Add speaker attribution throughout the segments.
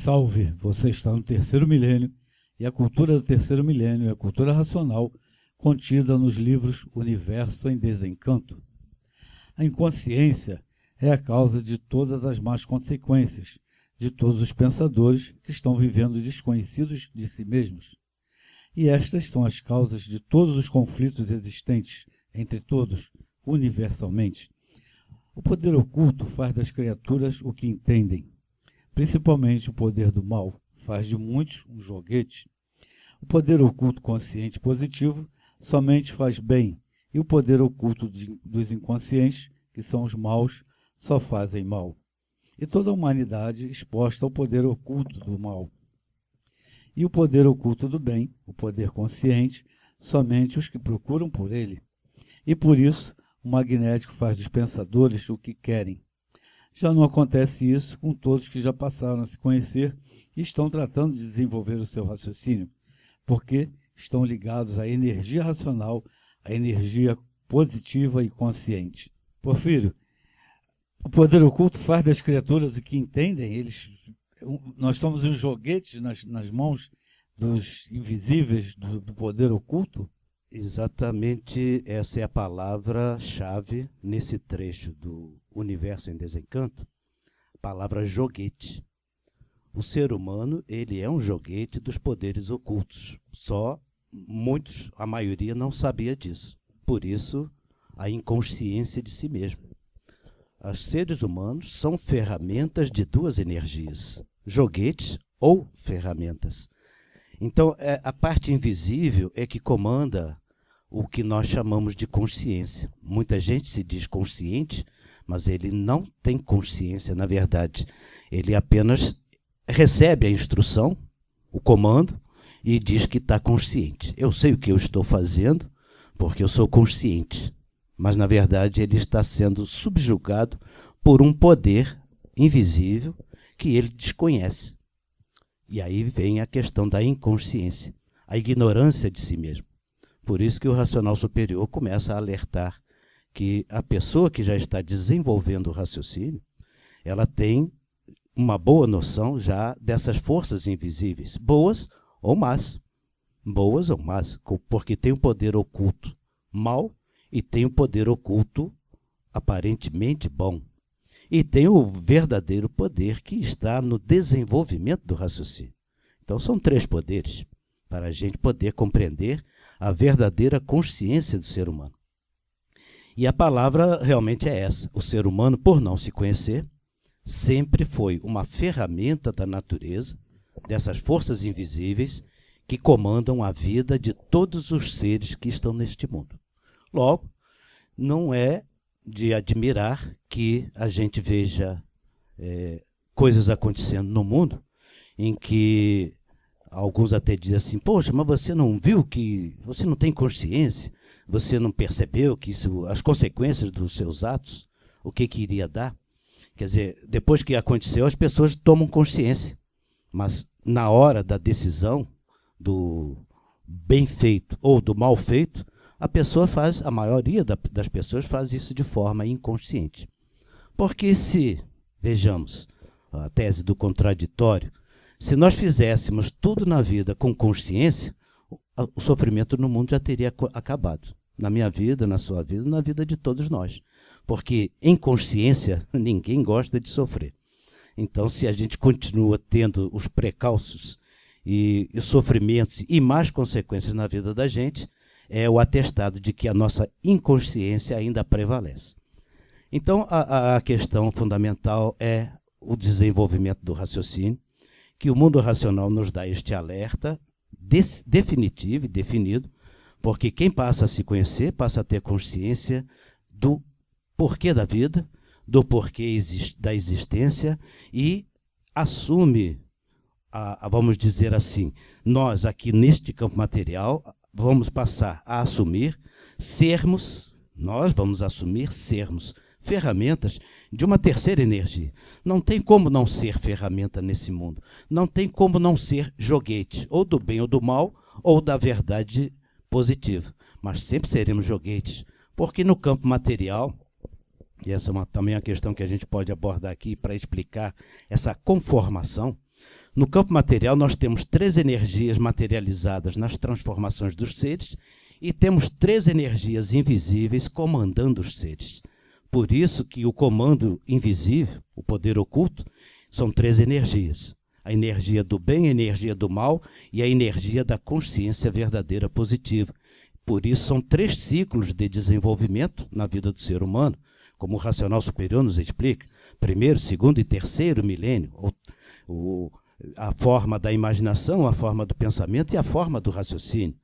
Speaker 1: Salve! Você está no terceiro milênio e a cultura do terceiro milênio é a cultura racional contida nos livros Universo em Desencanto. A inconsciência é a causa de todas as más consequências de todos os pensadores que estão vivendo desconhecidos de si mesmos. E estas são as causas de todos os conflitos existentes entre todos, universalmente. O poder oculto faz das criaturas o que entendem. Principalmente o poder do mal faz de muitos um joguete. O poder oculto consciente positivo somente faz bem, e o poder oculto dos inconscientes, que são os maus, só fazem mal. E toda a humanidade exposta ao poder oculto do mal. E o poder oculto do bem, o poder consciente, somente os que procuram por ele. E por isso, o magnético faz dos pensadores o que querem. Já não acontece isso com todos que já passaram a se conhecer e estão tratando de desenvolver o seu raciocínio, porque estão ligados à energia racional, à energia positiva e consciente. Porfírio, o poder oculto faz das criaturas o que entendem. Nós somos uns joguetes nas mãos dos invisíveis do poder oculto?
Speaker 2: Exatamente essa é a palavra-chave nesse trecho do Universo em Desencanto, a palavra joguete. O ser humano, ele é um joguete dos poderes ocultos. Só muitos, a maioria, não sabia disso. Por isso, a inconsciência de si mesmo. Os seres humanos são ferramentas de duas energias, joguetes ou ferramentas. Então, a parte invisível é que comanda o que nós chamamos de consciência. Muita gente se diz consciente, mas ele não tem consciência, na verdade. Ele apenas recebe a instrução, o comando, e diz que está consciente. Eu sei o que eu estou fazendo, porque eu sou consciente. Mas, na verdade, ele está sendo subjugado por um poder invisível que ele desconhece. E aí vem a questão da inconsciência, a ignorância de si mesmo. Por isso que o racional superior começa a alertar que a pessoa que já está desenvolvendo o raciocínio, ela tem uma boa noção já dessas forças invisíveis, boas ou más, porque tem um poder oculto mal e tem um poder oculto aparentemente bom. E tem o verdadeiro poder que está no desenvolvimento do raciocínio. Então, são três poderes para a gente poder compreender a verdadeira consciência do ser humano. E a palavra realmente é essa. O ser humano, por não se conhecer, sempre foi uma ferramenta da natureza, dessas forças invisíveis que comandam a vida de todos os seres que estão neste mundo. Logo, não é de admirar que a gente veja coisas acontecendo no mundo em que alguns até dizem assim, poxa, mas você não viu que você não tem consciência, você não percebeu que as consequências dos seus atos, o que iria dar? Quer dizer, depois que aconteceu, as pessoas tomam consciência, mas na hora da decisão do bem feito ou do mal feito, a maioria das pessoas faz isso de forma inconsciente. Porque se, vejamos, a tese do contraditório, se nós fizéssemos tudo na vida com consciência, o sofrimento no mundo já teria acabado. Na minha vida, na sua vida, na vida de todos nós. Porque em consciência, ninguém gosta de sofrer. Então, se a gente continua tendo os precalços e sofrimentos e más consequências na vida da gente, é o atestado de que a nossa inconsciência ainda prevalece. Então, a questão fundamental é o desenvolvimento do raciocínio, que o mundo racional nos dá este alerta definitivo e definido, porque quem passa a se conhecer, passa a ter consciência do porquê da vida, do porquê da existência e assume, vamos dizer assim, nós aqui neste campo material, vamos passar a assumir sermos ferramentas de uma terceira energia. Não tem como não ser ferramenta nesse mundo. Não tem como não ser joguete, ou do bem ou do mal, ou da verdade positiva. Mas sempre seremos joguetes, porque no campo material, e essa é também uma questão que a gente pode abordar aqui para explicar essa conformação, No campo material, nós temos 3 energias materializadas nas transformações dos seres e temos 3 energias invisíveis comandando os seres. Por isso que o comando invisível, o poder oculto, são 3 energias. A energia do bem, a energia do mal e a energia da consciência verdadeira positiva. Por isso são 3 ciclos de desenvolvimento na vida do ser humano, como o racional superior nos explica. 1º, 2º e 3º milênio, a forma da imaginação, a forma do pensamento e a forma do raciocínio.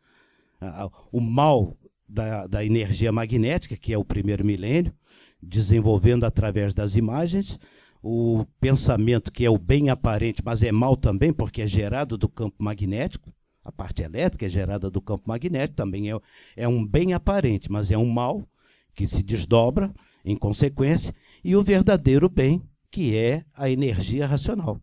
Speaker 2: O mal da energia magnética, que é o 1º milênio, desenvolvendo através das imagens, o pensamento, que é o bem aparente, mas é mal também, porque é gerado do campo magnético, a parte elétrica é gerada do campo magnético, também é um bem aparente, mas é um mal que se desdobra em consequência, e o verdadeiro bem, que é a energia racional.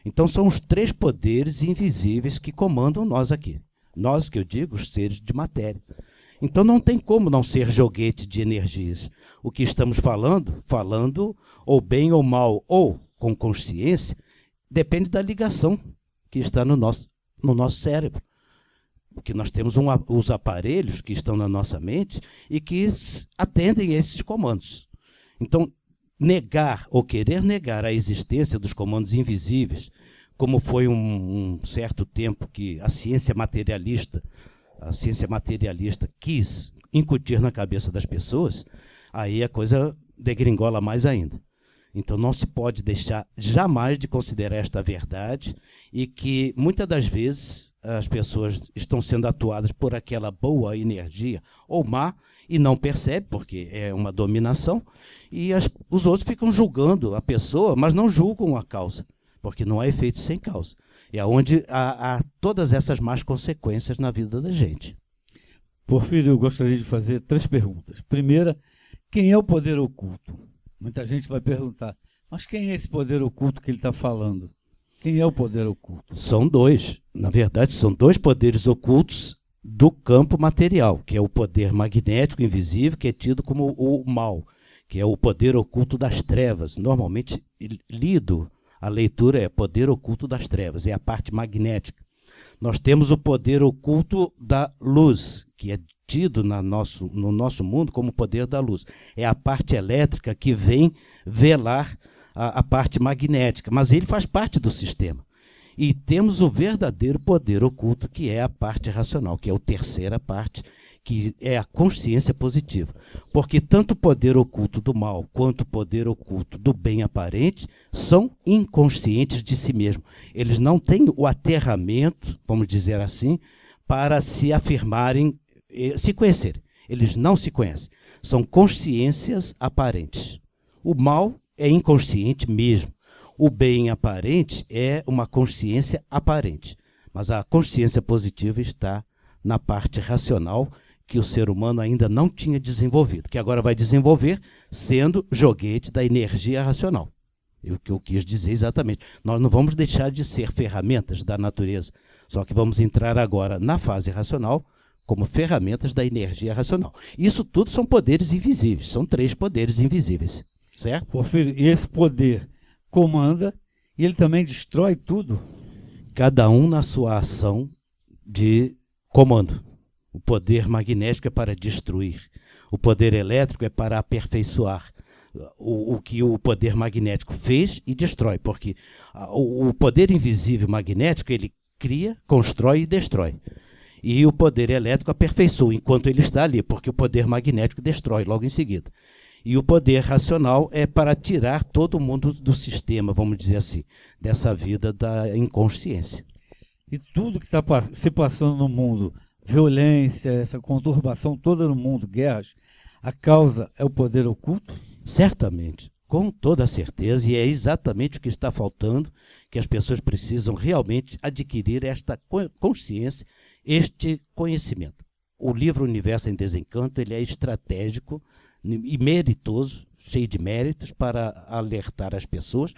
Speaker 2: Então são os 3 poderes invisíveis que comandam nós aqui. Nós, que eu digo, os seres de matéria. Então não tem como não ser joguete de energias. O que estamos falando ou bem ou mal, ou com consciência, depende da ligação que está no nosso cérebro. Porque nós temos os aparelhos que estão na nossa mente e que atendem a esses comandos. Então, negar ou querer negar a existência dos comandos invisíveis, como foi um certo tempo que a ciência materialista quis incutir na cabeça das pessoas, aí a coisa degringola mais ainda. Então não se pode deixar jamais de considerar esta verdade e que muitas das vezes as pessoas estão sendo atuadas por aquela boa energia ou má e não percebem, porque é uma dominação, e os outros ficam julgando a pessoa, mas não julgam a causa, porque não há efeito sem causa. É onde há todas essas más consequências na vida da gente.
Speaker 1: Porfírio, eu gostaria de fazer 3 perguntas. Primeira, quem é o poder oculto? Muita gente vai perguntar, mas quem é esse poder oculto que ele está falando? Quem é o poder oculto?
Speaker 2: São 2. Na verdade, são 2 poderes ocultos do campo material, que é o poder magnético invisível, que é tido como o mal, que é o poder oculto das trevas. Normalmente, a leitura é poder oculto das trevas, é a parte magnética. Nós temos o poder oculto da luz, que é tido no nosso mundo como poder da luz. É a parte elétrica que vem velar a parte magnética, mas ele faz parte do sistema. E temos o verdadeiro poder oculto, que é a parte racional, que é a terceira parte, que é a consciência positiva. Porque tanto o poder oculto do mal quanto o poder oculto do bem aparente são inconscientes de si mesmo. Eles não têm o aterramento, vamos dizer assim, para se afirmarem, se conhecerem. Eles não se conhecem. São consciências aparentes. O mal é inconsciente mesmo. O bem aparente é uma consciência aparente. Mas a consciência positiva está na parte racional, que o ser humano ainda não tinha desenvolvido, que agora vai desenvolver sendo joguete da energia racional. O que eu quis dizer exatamente. Nós não vamos deixar de ser ferramentas da natureza, só que vamos entrar agora na fase racional como ferramentas da energia racional. Isso tudo são poderes invisíveis, são 3 poderes invisíveis, certo?
Speaker 1: Porfírio, e esse poder comanda e ele também destrói tudo?
Speaker 2: Cada um na sua ação de comando. O poder magnético é para destruir. O poder elétrico é para aperfeiçoar o que o poder magnético fez e destrói. Porque o poder invisível magnético, ele cria, constrói e destrói. E o poder elétrico aperfeiçoa enquanto ele está ali, porque o poder magnético destrói logo em seguida. E o poder racional é para tirar todo mundo do sistema, vamos dizer assim, dessa vida da inconsciência.
Speaker 1: E tudo que está se passando no mundo, violência, essa conturbação toda no mundo, guerras, a causa é o poder oculto?
Speaker 2: Certamente, com toda certeza, e é exatamente o que está faltando, que as pessoas precisam realmente adquirir esta consciência, este conhecimento. O livro Universo em Desencanto, ele é estratégico e meritoso, cheio de méritos para alertar as pessoas,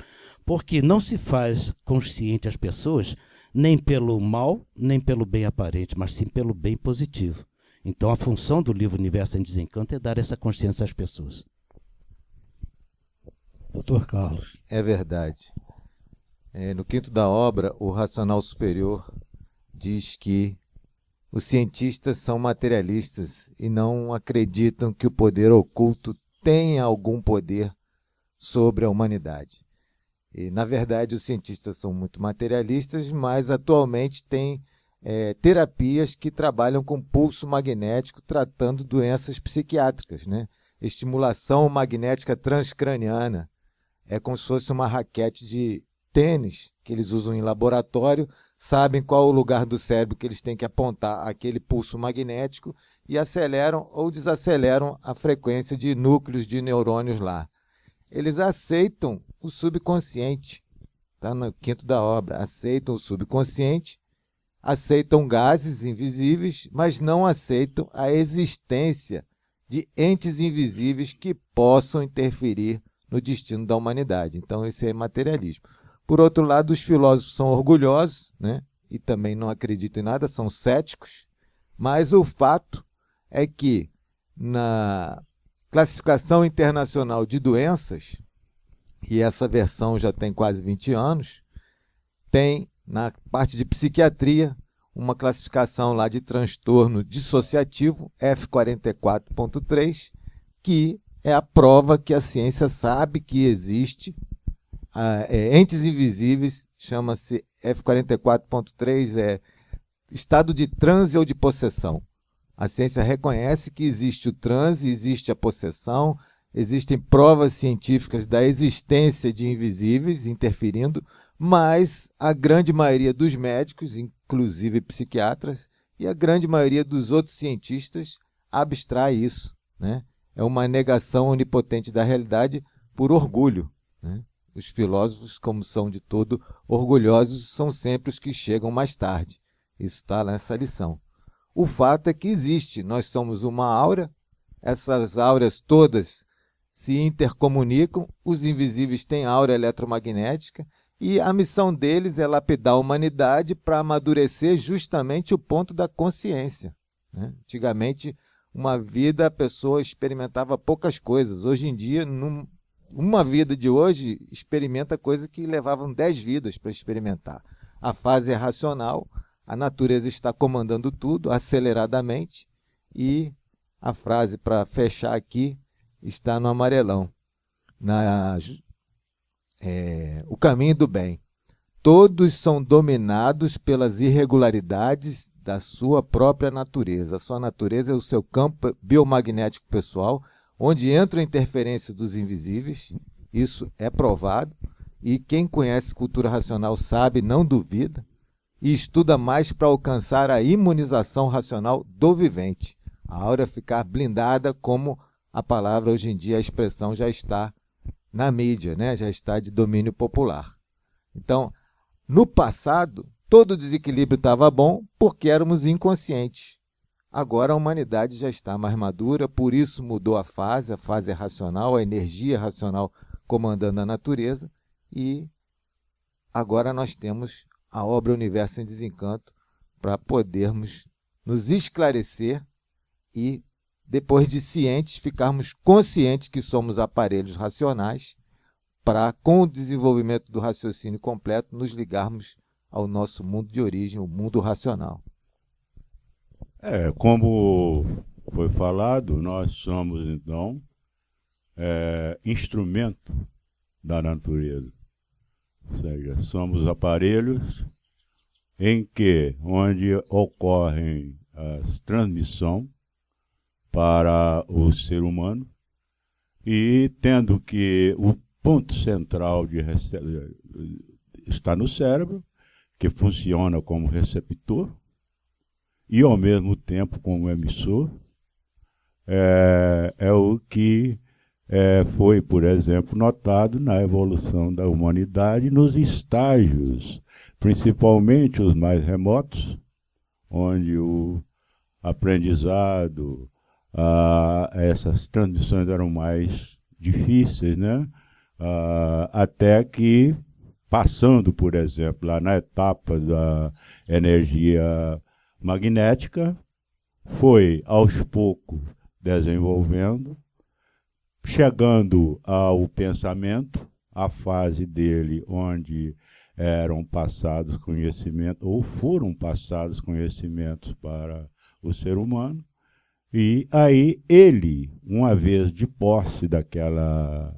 Speaker 2: porque não se faz consciente as pessoas nem pelo mal, nem pelo bem aparente, mas sim pelo bem positivo. Então a função do livro Universo em Desencanto é dar essa consciência às pessoas.
Speaker 1: Doutor Carlos.
Speaker 3: É verdade. No quinto da obra, o racional superior diz que os cientistas são materialistas e não acreditam que o poder oculto tenha algum poder sobre a humanidade. E, na verdade, os cientistas são muito materialistas, mas atualmente tem terapias que trabalham com pulso magnético tratando doenças psiquiátricas, né? Estimulação magnética transcraniana. É como se fosse uma raquete de tênis que eles usam em laboratório, sabem qual o lugar do cérebro que eles têm que apontar aquele pulso magnético e aceleram ou desaceleram a frequência de núcleos de neurônios lá. Eles aceitam o subconsciente, está no quinto da obra, aceitam o subconsciente, aceitam gases invisíveis, mas não aceitam a existência de entes invisíveis que possam interferir no destino da humanidade. Então, esse é materialismo. Por outro lado, os filósofos são orgulhosos, né? E também não acreditam em nada, são céticos, mas o fato é que na Classificação Internacional de Doenças, e essa versão já tem quase 20 anos, tem na parte de psiquiatria uma classificação lá de transtorno dissociativo, F44.3, que é a prova que a ciência sabe que existe entes invisíveis, chama-se F44.3, estado de transe ou de possessão. A ciência reconhece que existe o transe, existe a possessão, existem provas científicas da existência de invisíveis interferindo, mas a grande maioria dos médicos, inclusive psiquiatras, e a grande maioria dos outros cientistas abstrai isso, né? É uma negação onipotente da realidade por orgulho, né? Os filósofos, como são de todo orgulhosos, são sempre os que chegam mais tarde. Isso está nessa lição. O fato é que existe, nós somos uma aura, essas auras todas se intercomunicam, os invisíveis têm aura eletromagnética e a missão deles é lapidar a humanidade para amadurecer justamente o ponto da consciência, né? Antigamente, uma vida a pessoa experimentava poucas coisas, hoje em dia, uma vida de hoje experimenta coisas que levavam 10 vidas para experimentar. A fase é racional, a natureza está comandando tudo aceleradamente e a frase para fechar aqui está no amarelão. O caminho do bem. Todos são dominados pelas irregularidades da sua própria natureza. A sua natureza é o seu campo biomagnético pessoal, onde entra a interferência dos invisíveis. Isso é provado. E quem conhece cultura racional sabe, não duvida, e estuda mais para alcançar a imunização racional do vivente. A aura ficar blindada, como a palavra hoje em dia, a expressão já está na mídia, né? Já está de domínio popular. Então, no passado, todo o desequilíbrio estava bom porque éramos inconscientes. Agora a humanidade já está mais madura, por isso mudou a fase é racional, a energia racional comandando a natureza, e agora nós temos a obra Universo em Desencanto para podermos nos esclarecer e, depois de cientes, ficarmos conscientes que somos aparelhos racionais para, com o desenvolvimento do raciocínio completo, nos ligarmos ao nosso mundo de origem, o mundo racional.
Speaker 4: Como foi falado, nós somos, então, instrumento da natureza. Ou seja, somos aparelhos onde ocorrem as transmissões para o ser humano e tendo que o ponto central está no cérebro, que funciona como receptor e ao mesmo tempo como emissor, é o que foi, por exemplo, notado na evolução da humanidade nos estágios, principalmente os mais remotos, onde o aprendizado, essas transmissões eram mais difíceis, né? Até que, passando, por exemplo, lá na etapa da energia magnética, foi aos poucos desenvolvendo, chegando ao pensamento, a fase dele onde eram passados conhecimentos, ou foram passados conhecimentos para o ser humano, e aí ele, uma vez de posse daquela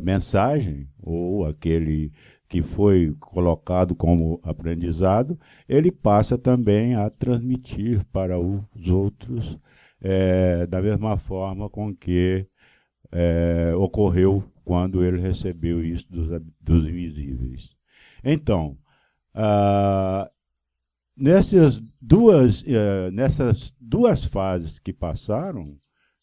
Speaker 4: mensagem, ou aquele que foi colocado como aprendizado, ele passa também a transmitir para os outros da mesma forma com que ocorreu quando ele recebeu isso dos invisíveis. Então, nessas duas fases que passaram,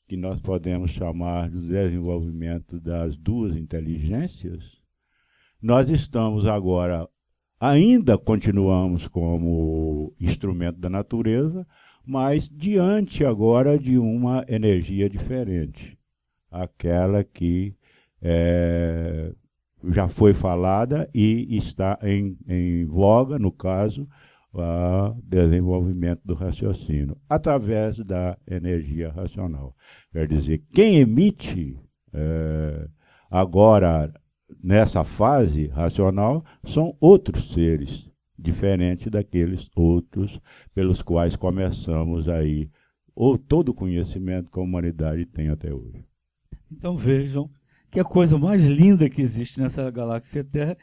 Speaker 4: que nós podemos chamar de desenvolvimento das duas inteligências, nós estamos agora, ainda continuamos como instrumento da natureza, mas diante agora de uma energia diferente, aquela que já foi falada e está em voga, no caso, o desenvolvimento do raciocínio, através da energia racional. Quer dizer, quem emite agora, nessa fase racional, são outros seres, diferentes daqueles outros pelos quais começamos aí, ou todo o conhecimento que a humanidade tem até hoje.
Speaker 1: Então vejam que a coisa mais linda que existe nessa galáxia Terra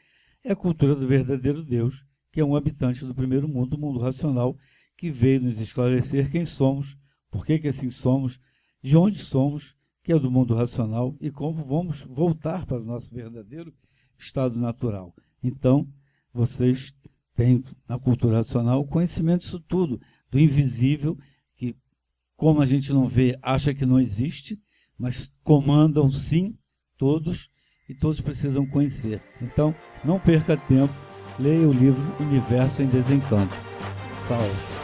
Speaker 1: é a cultura do verdadeiro Deus, que é um habitante do primeiro mundo, do mundo racional, que veio nos esclarecer quem somos, por que assim somos, de onde somos, que é do mundo racional, e como vamos voltar para o nosso verdadeiro estado natural. Então, vocês têm na cultura racional o conhecimento disso tudo, do invisível, que, como a gente não vê, acha que não existe, mas comandam sim todos, e todos precisam conhecer. Então, não perca tempo, leia o livro Universo em Desencanto. Salve!